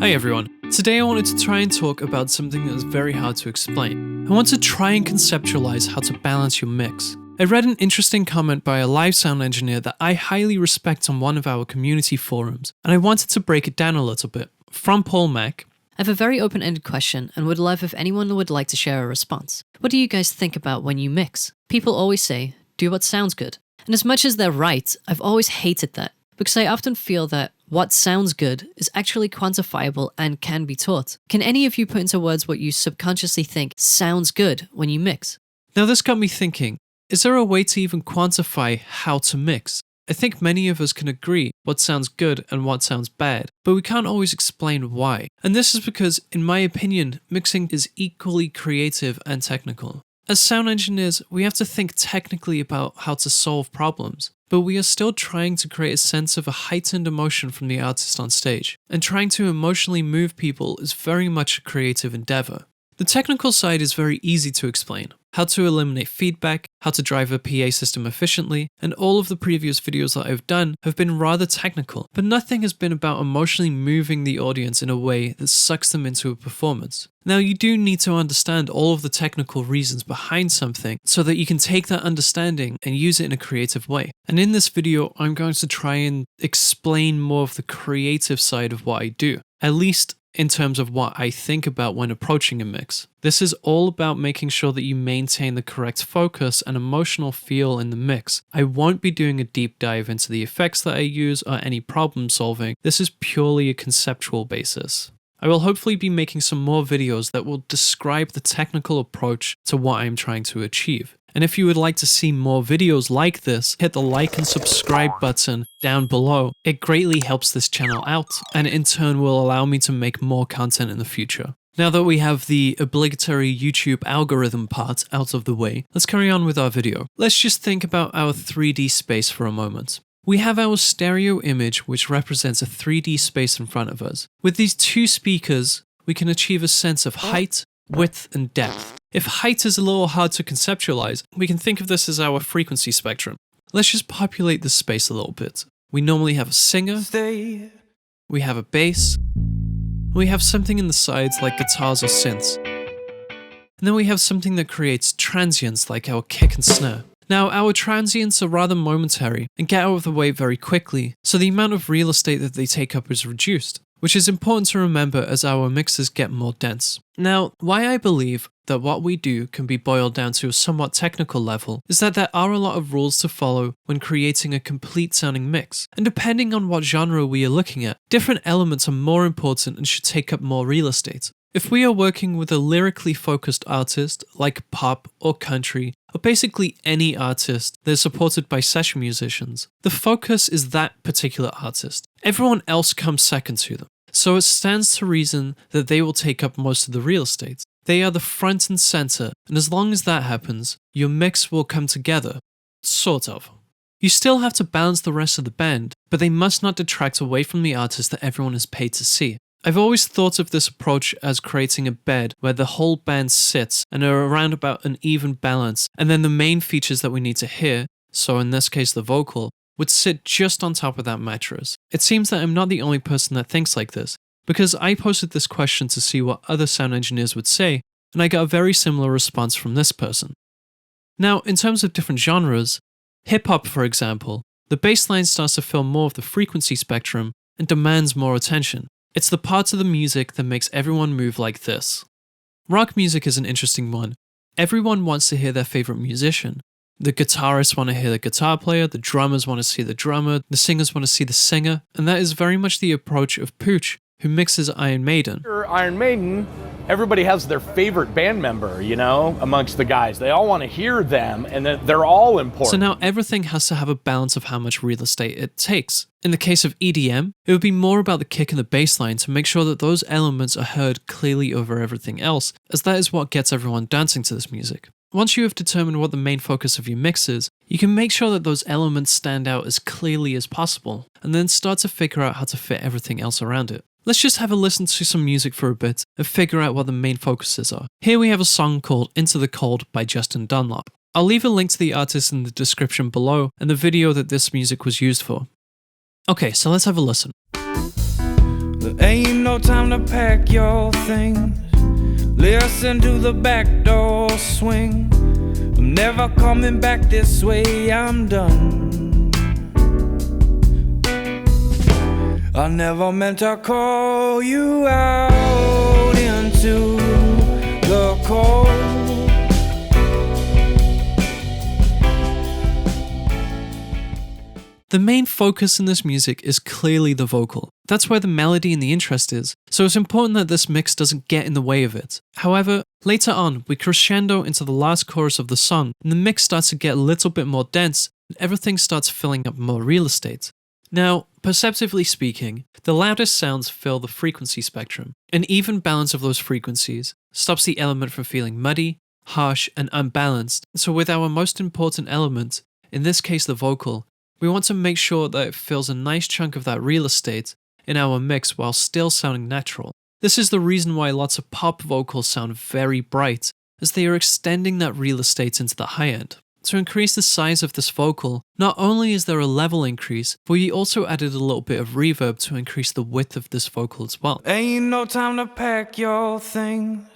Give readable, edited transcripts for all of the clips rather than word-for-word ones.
Hi everyone, today I wanted to try and talk about something that is very hard to explain. I want to try and conceptualize how to balance your mix. I read an interesting comment by a live sound engineer that I highly respect on one of our community forums, and I wanted to break it down a little bit. From Paul MaK. I have a very open-ended question and would love if anyone would like to share a response. What do you guys think about when you mix? People always say, do what sounds good. And as much as they're right, I've always hated that, because I often feel that what sounds good is actually quantifiable and can be taught. Can any of you put into words what you subconsciously think sounds good when you mix? Now this got me thinking, is there a way to even quantify how to mix? I think many of us can agree what sounds good and what sounds bad, but we can't always explain why. And this is because, in my opinion, mixing is equally creative and technical. As sound engineers, we have to think technically about how to solve problems, but we are still trying to create a sense of a heightened emotion from the artist on stage, and trying to emotionally move people is very much a creative endeavor. The technical side is very easy to explain. How to eliminate feedback, how to drive a PA system efficiently, and all of the previous videos that I've done have been rather technical, but nothing has been about emotionally moving the audience in a way that sucks them into a performance. Now you do need to understand all of the technical reasons behind something so that you can take that understanding and use it in a creative way. And in this video, I'm going to try and explain more of the creative side of what I do, at least in terms of what I think about when approaching a mix. This is all about making sure that you maintain the correct focus and emotional feel in the mix. I won't be doing a deep dive into the effects that I use or any problem solving. This is purely a conceptual basis. I will hopefully be making some more videos that will describe the technical approach to what I'm trying to achieve. And if you would like to see more videos like this, hit the like and subscribe button down below. It greatly helps this channel out, and in turn will allow me to make more content in the future. Now that we have the obligatory YouTube algorithm part out of the way, let's carry on with our video. Let's just think about our 3D space for a moment. We have our stereo image, which represents a 3D space in front of us. With these two speakers, we can achieve a sense of height, width, and depth. If height is a little hard to conceptualize, we can think of this as our frequency spectrum. Let's just populate this space a little bit. We normally have a singer, we have a bass, we have something in the sides like guitars or synths, and then we have something that creates transients like our kick and snare. Now, our transients are rather momentary and get out of the way very quickly, so the amount of real estate that they take up is reduced, which is important to remember as our mixes get more dense. Now, why I believe that what we do can be boiled down to a somewhat technical level is that there are a lot of rules to follow when creating a complete sounding mix, and depending on what genre we are looking at, different elements are more important and should take up more real estate. If we are working with a lyrically focused artist, like pop or country, or basically any artist that is supported by session musicians, the focus is that particular artist. Everyone else comes second to them, so it stands to reason that they will take up most of the real estate. They are the front and center, and as long as that happens, your mix will come together. Sort of. You still have to balance the rest of the band, but they must not detract away from the artist that everyone is paid to see. I've always thought of this approach as creating a bed where the whole band sits and are around about an even balance, and then the main features that we need to hear, so in this case the vocal, would sit just on top of that mattress. It seems that I'm not the only person that thinks like this, because I posted this question to see what other sound engineers would say, and I got a very similar response from this person. Now, in terms of different genres, hip-hop for example, the bass line starts to fill more of the frequency spectrum and demands more attention. It's the part of the music that makes everyone move like this. Rock music is an interesting one. Everyone wants to hear their favorite musician. The guitarists want to hear the guitar player, the drummers want to see the drummer, the singers want to see the singer, and that is very much the approach of Pooch, who mixes Iron Maiden. Iron Maiden, everybody has their favorite band member, you know, amongst the guys. They all want to hear them, and they're all important. So now everything has to have a balance of how much real estate it takes. In the case of EDM, it would be more about the kick and the bass line to make sure that those elements are heard clearly over everything else, as that is what gets everyone dancing to this music. Once you have determined what the main focus of your mix is, you can make sure that those elements stand out as clearly as possible, and then start to figure out how to fit everything else around it. Let's just have a listen to some music for a bit and figure out what the main focuses are. Here we have a song called Into the Cold by Justin Dunlop. I'll leave a link to the artist in the description below and the video that this music was used for. Okay, so let's have a listen. The Ain't no time to pack your things. Listen to the back door swing. I'm never coming back this way, I'm done. I never meant to call you out into the cold. The main focus in this music is clearly the vocal. That's where the melody and the interest is, so it's important that this mix doesn't get in the way of it. However, later on, we crescendo into the last chorus of the song, and the mix starts to get a little bit more dense, and everything starts filling up more real estate. Now, perceptively speaking, the loudest sounds fill the frequency spectrum. An even balance of those frequencies stops the element from feeling muddy, harsh, and unbalanced, so with our most important element, in this case the vocal, we want to make sure that it fills a nice chunk of that real estate in our mix while still sounding natural. This is the reason why lots of pop vocals sound very bright, as they are extending that real estate into the high end. To increase the size of this vocal, not only is there a level increase, but we also added a little bit of reverb to increase the width of this vocal as well. Ain't no time to pack your things.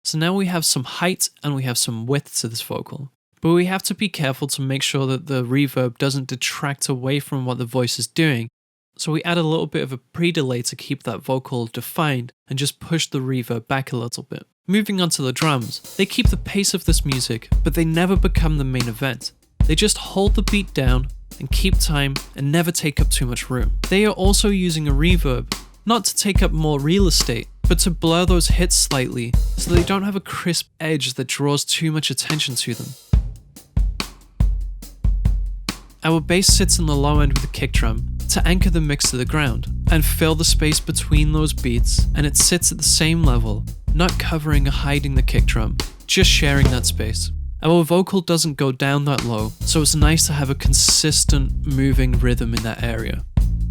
So now we have some height and we have some width to this vocal. But we have to be careful to make sure that the reverb doesn't detract away from what the voice is doing. So we add a little bit of a pre-delay to keep that vocal defined and just push the reverb back a little bit. Moving on to the drums, they keep the pace of this music, but they never become the main event. They just hold the beat down and keep time and never take up too much room. They are also using a reverb, not to take up more real estate, but to blur those hits slightly so they don't have a crisp edge that draws too much attention to them. Our bass sits in the low end with the kick drum to anchor the mix to the ground and fill the space between those beats, and it sits at the same level, not covering or hiding the kick drum, just sharing that space. Our vocal doesn't go down that low, so it's nice to have a consistent moving rhythm in that area.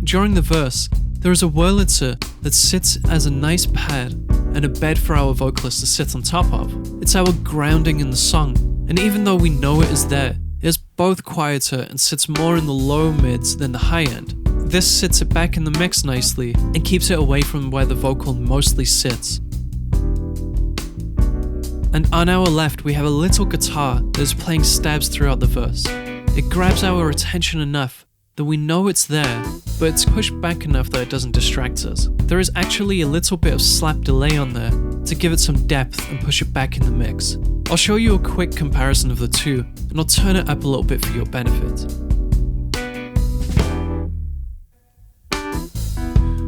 During the verse, there is a Wurlitzer that sits as a nice pad and a bed for our vocalist to sit on top of. It's our grounding in the song, and even though we know it is there, it is both quieter and sits more in the low mids than the high end. This sits it back in the mix nicely and keeps it away from where the vocal mostly sits. And on our left, we have a little guitar that is playing stabs throughout the verse. It grabs our attention enough that we know it's there, but it's pushed back enough that it doesn't distract us. There is actually a little bit of slap delay on there to give it some depth and push it back in the mix. I'll show you a quick comparison of the two, and I'll turn it up a little bit for your benefit.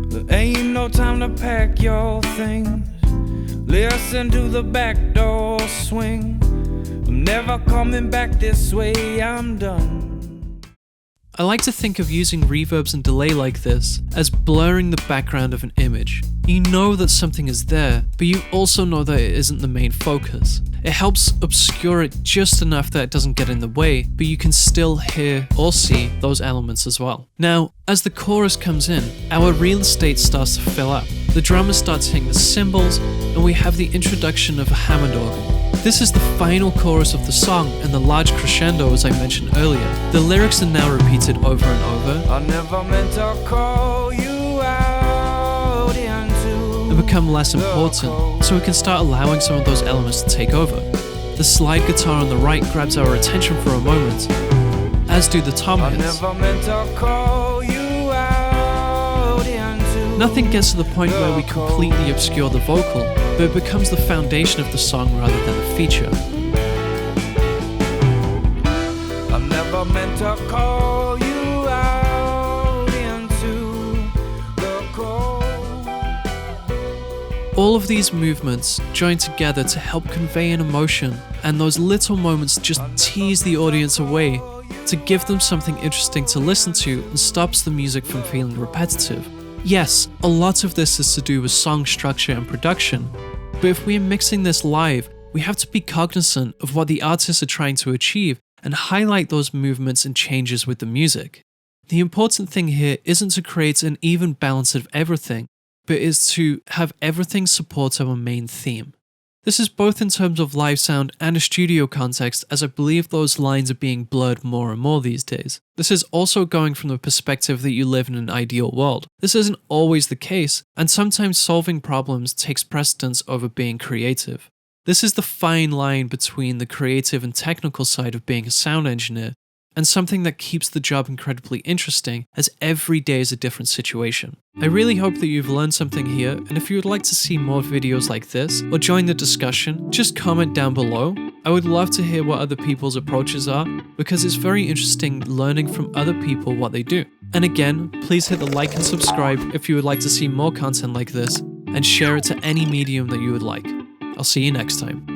There ain't no time to pack your things. Listen to the back door swing. I'm never coming back this way, I'm done. I like to think of using reverbs and delay like this as blurring the background of an image. You know that something is there, but you also know that it isn't the main focus. It helps obscure it just enough that it doesn't get in the way, but you can still hear or see those elements as well. Now, as the chorus comes in, our real estate starts to fill up. The drummer starts hitting the cymbals, and we have the introduction of a Hammond organ. This is the final chorus of the song and the large crescendo as I mentioned earlier. The lyrics are now repeated over and over. I never meant to call you out into They become less important, so we can start allowing some of those elements to take over. The slide guitar on the right grabs our attention for a moment, as do the tom I hits. never meant to call you out into Nothing gets to the point where we completely obscure the vocal, but it becomes the foundation of the song rather than a feature. I never meant to call you out into the cold. All of these movements join together to help convey an emotion, and those little moments just tease the audience away to give them something interesting to listen to and stops the music from feeling repetitive. Yes, a lot of this is to do with song structure and production, but if we are mixing this live, we have to be cognizant of what the artists are trying to achieve and highlight those movements and changes with the music. The important thing here isn't to create an even balance of everything, but is to have everything support our main theme. This is both in terms of live sound and a studio context, as I believe those lines are being blurred more and more these days. This is also going from the perspective that you live in an ideal world. This isn't always the case, and sometimes solving problems takes precedence over being creative. This is the fine line between the creative and technical side of being a sound engineer, and something that keeps the job incredibly interesting, as every day is a different situation. I really hope that you've learned something here, and if you would like to see more videos like this, or join the discussion, just comment down below. I would love to hear what other people's approaches are, because it's very interesting learning from other people what they do. And again, please hit the like and subscribe if you would like to see more content like this, and share it to any medium that you would like. I'll see you next time.